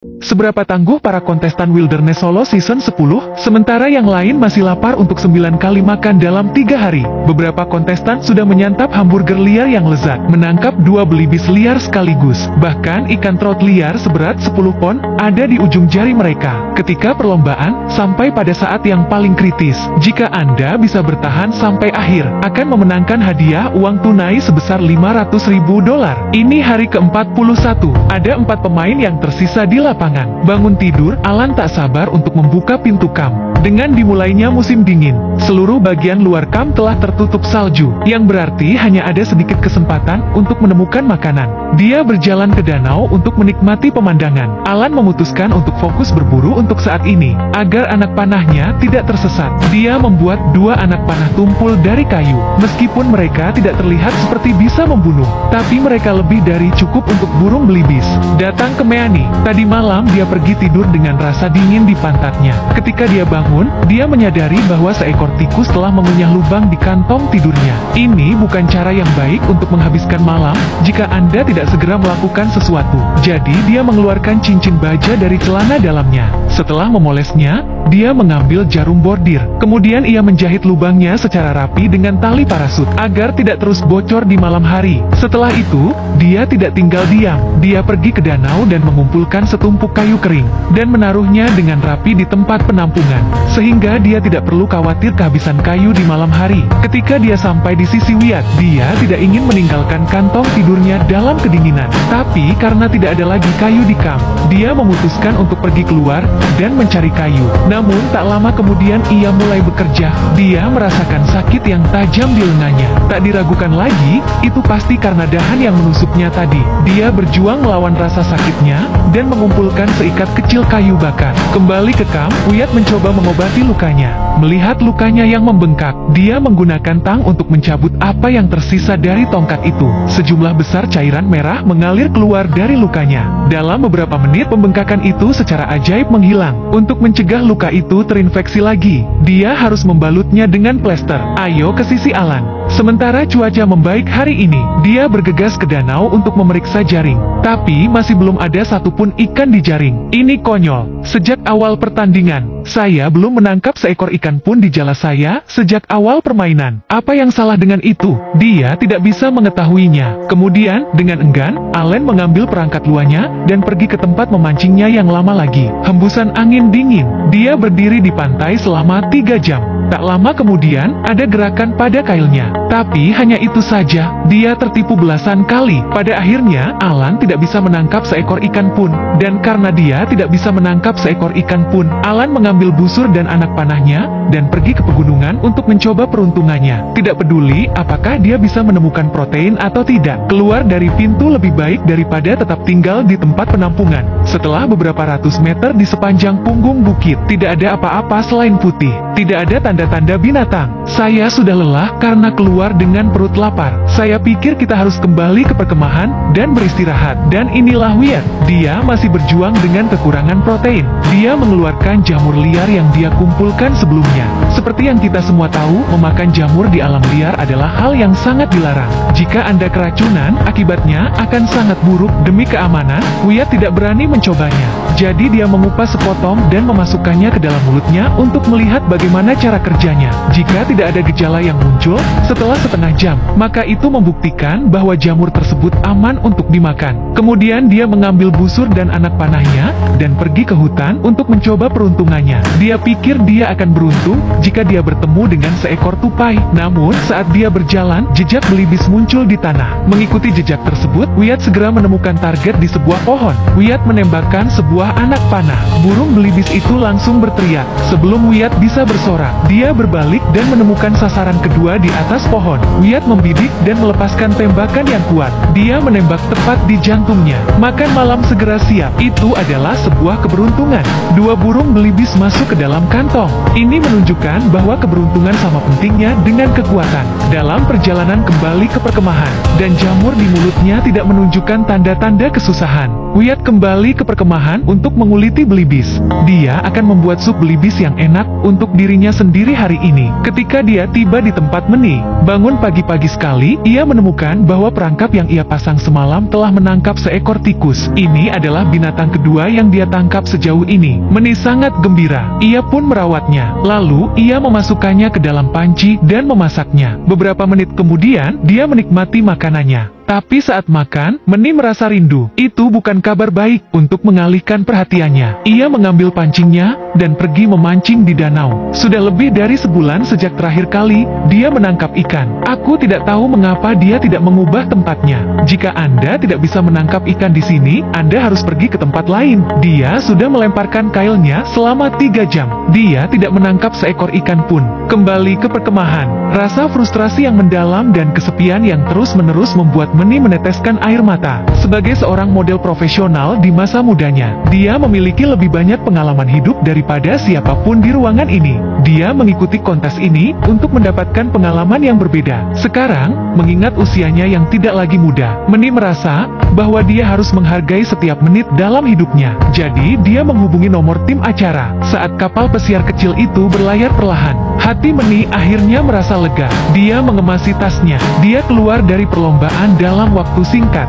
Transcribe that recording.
Seberapa tangguh para kontestan Wilderness Solo Season 10, sementara yang lain masih lapar untuk 9 kali makan dalam 3 hari. Beberapa kontestan sudah menyantap hamburger liar yang lezat, menangkap 2 belibis liar sekaligus. Bahkan ikan trout liar seberat 10 pon ada di ujung jari mereka. Ketika perlombaan, sampai pada saat yang paling kritis, jika Anda bisa bertahan sampai akhir, akan memenangkan hadiah uang tunai sebesar $500.000. Ini hari ke-41, ada 4 pemain yang tersisa di lapangan. Bangun tidur, Alan tak sabar untuk membuka pintu kamp. Dengan dimulainya musim dingin, seluruh bagian luar kamp telah tertutup salju, yang berarti hanya ada sedikit kesempatan untuk menemukan makanan. Dia berjalan ke danau untuk menikmati pemandangan. Alan memutuskan untuk fokus berburu untuk saat ini, agar anak panahnya tidak tersesat. Dia membuat 2 anak panah tumpul dari kayu. Meskipun mereka tidak terlihat seperti bisa membunuh, tapi mereka lebih dari cukup untuk burung belibis. Datang ke Meani. Tadi malam dia pergi tidur dengan rasa dingin di pantatnya. Ketika dia bangun, dia menyadari bahwa seekor tikus telah mengunyah lubang di kantong tidurnya. Ini bukan cara yang baik untuk menghabiskan malam jika Anda tidak segera melakukan sesuatu. Jadi dia mengeluarkan cincin baja dari celana dalamnya. Setelah memolesnya, dia mengambil jarum bordir. Kemudian ia menjahit lubangnya secara rapi dengan tali parasut, agar tidak terus bocor di malam hari. Setelah itu, dia tidak tinggal diam. Dia pergi ke danau dan mengumpulkan setumpuk kayu kering, dan menaruhnya dengan rapi di tempat penampungan, sehingga dia tidak perlu khawatir kehabisan kayu di malam hari. Ketika dia sampai di sisi Wyatt, dia tidak ingin meninggalkan kantong tidurnya dalam kedinginan. Tapi karena tidak ada lagi kayu di kamp, dia memutuskan untuk pergi keluar dan mencari kayu. Namun tak lama kemudian ia mulai bekerja. Dia merasakan sakit yang tajam di lengannya. Tak diragukan lagi, itu pasti karena dahan yang menusuknya tadi. Dia berjuang melawan rasa sakitnya dan mengumpulkan seikat kecil kayu bakar. Kembali ke kamp, Wyatt mencoba mengobati lukanya. Melihat lukanya yang membengkak, dia menggunakan tang untuk mencabut apa yang tersisa dari tongkat itu. Sejumlah besar cairan merah mengalir keluar dari lukanya. Dalam beberapa menit pembengkakan itu secara ajaib menghilang. Untuk mencegah luka itu terinfeksi lagi, dia harus membalutnya dengan plester. Ayo ke sisi Alan. Sementara cuaca membaik hari ini, dia bergegas ke danau untuk memeriksa jaring. Tapi masih belum ada satupun ikan di jaring. Ini konyol. Sejak awal pertandingan, saya belum menangkap seekor ikan pun di jala saya sejak awal permainan. Apa yang salah dengan itu? Dia tidak bisa mengetahuinya. Kemudian, dengan enggan, Alan mengambil perangkat luarnya dan pergi ke tempat memancingnya yang lama lagi. Hembusan angin dingin. Dia berdiri di pantai selama 3 jam. Tak lama kemudian, ada gerakan pada kailnya. Tapi hanya itu saja, dia tertipu belasan kali. Pada akhirnya, Alan tidak bisa menangkap seekor ikan pun. Dan karena dia tidak bisa menangkap seekor ikan pun, Alan mengambil busur dan anak panahnya, dan pergi ke pegunungan untuk mencoba peruntungannya. Tidak peduli apakah dia bisa menemukan protein atau tidak. Keluar dari pintu lebih baik daripada tetap tinggal di tempat penampungan. Setelah beberapa ratus meter di sepanjang punggung bukit, tidak ada apa-apa selain putih. Tidak ada tanda-tanda binatang. Saya sudah lelah karena keluar dengan perut lapar. Saya pikir kita harus kembali ke perkemahan dan beristirahat. Dan inilah Wyatt. Dia masih berjuang dengan kekurangan protein. Dia mengeluarkan jamur liar yang dia kumpulkan sebelumnya. Seperti yang kita semua tahu, memakan jamur di alam liar adalah hal yang sangat dilarang. Jika Anda keracunan, akibatnya akan sangat buruk. Demi keamanan, Wyatt tidak berani mencobanya. Jadi dia mengupas sepotong dan memasukkannya ke dalam mulutnya untuk melihat bagaimana cara kerjanya. Jika tidak ada gejala yang muncul setelah setengah jam, maka itu membuktikan bahwa jamur tersebut aman untuk dimakan. Kemudian dia mengambil busur dan anak panahnya dan pergi ke hutan untuk mencoba peruntungannya. Dia pikir dia akan beruntung jika dia bertemu dengan seekor tupai. Namun saat dia berjalan, jejak belibis muncul di tanah. Mengikuti jejak tersebut, Wyatt segera menemukan target di sebuah pohon. Wyatt menembakkan sebuah anak panah. Burung belibis itu langsung berteriak. Sebelum Wyatt bisa bersorak, dia berbalik dan menemukan sasaran kedua di atas pohon. Wyatt membidik dan melepaskan tembakan yang kuat. Dia menembak tepat di jantungnya. Makan malam segera siap. Itu adalah sebuah keberuntungan. 2 burung belibis masuk ke dalam kantong. Ini menunjukkan bahwa keberuntungan sama pentingnya dengan kekuatan. Dalam perjalanan kembali ke perkemahan, dan jamur di mulutnya tidak menunjukkan tanda-tanda kesusahan, Wyatt kembali ke perkemahan untuk menguliti belibis. Dia akan membuat sup belibis yang enak untuk dirinya sendiri hari ini. Ketika dia tiba di tempat Meani, bangun pagi-pagi sekali, ia menemukan bahwa perangkap yang ia ia pasang semalam telah menangkap seekor tikus. Ini adalah binatang kedua yang dia tangkap sejauh ini. Meni sangat gembira. Ia pun merawatnya. Lalu, ia memasukkannya ke dalam panci dan memasaknya. Beberapa menit kemudian, dia menikmati makanannya. Tapi saat makan, Meni merasa rindu. Itu bukan kabar baik. Untuk mengalihkan perhatiannya, ia mengambil pancingnya dan pergi memancing di danau. Sudah lebih dari sebulan sejak terakhir kali dia menangkap ikan. Aku tidak tahu mengapa dia tidak mengubah tempatnya. Jika Anda tidak bisa menangkap ikan di sini, Anda harus pergi ke tempat lain. Dia sudah melemparkan kailnya selama 3 jam. Dia tidak menangkap seekor ikan pun. Kembali ke perkemahan. Rasa frustrasi yang mendalam dan kesepian yang terus-menerus membuat Meni meneteskan air mata. Sebagai seorang model profesional di masa mudanya, dia memiliki lebih banyak pengalaman hidup daripada siapapun di ruangan ini. Dia mengikuti kontes ini untuk mendapatkan pengalaman yang berbeda. Sekarang, mengingat usianya yang tidak lagi muda, Meni merasa bahwa dia harus menghargai setiap menit dalam hidupnya. Jadi, dia menghubungi nomor tim acara. Saat kapal pesiar kecil itu berlayar perlahan, hati Meni akhirnya merasa lega. Dia mengemasi tasnya. Dia keluar dari perlombaan dalam waktu singkat.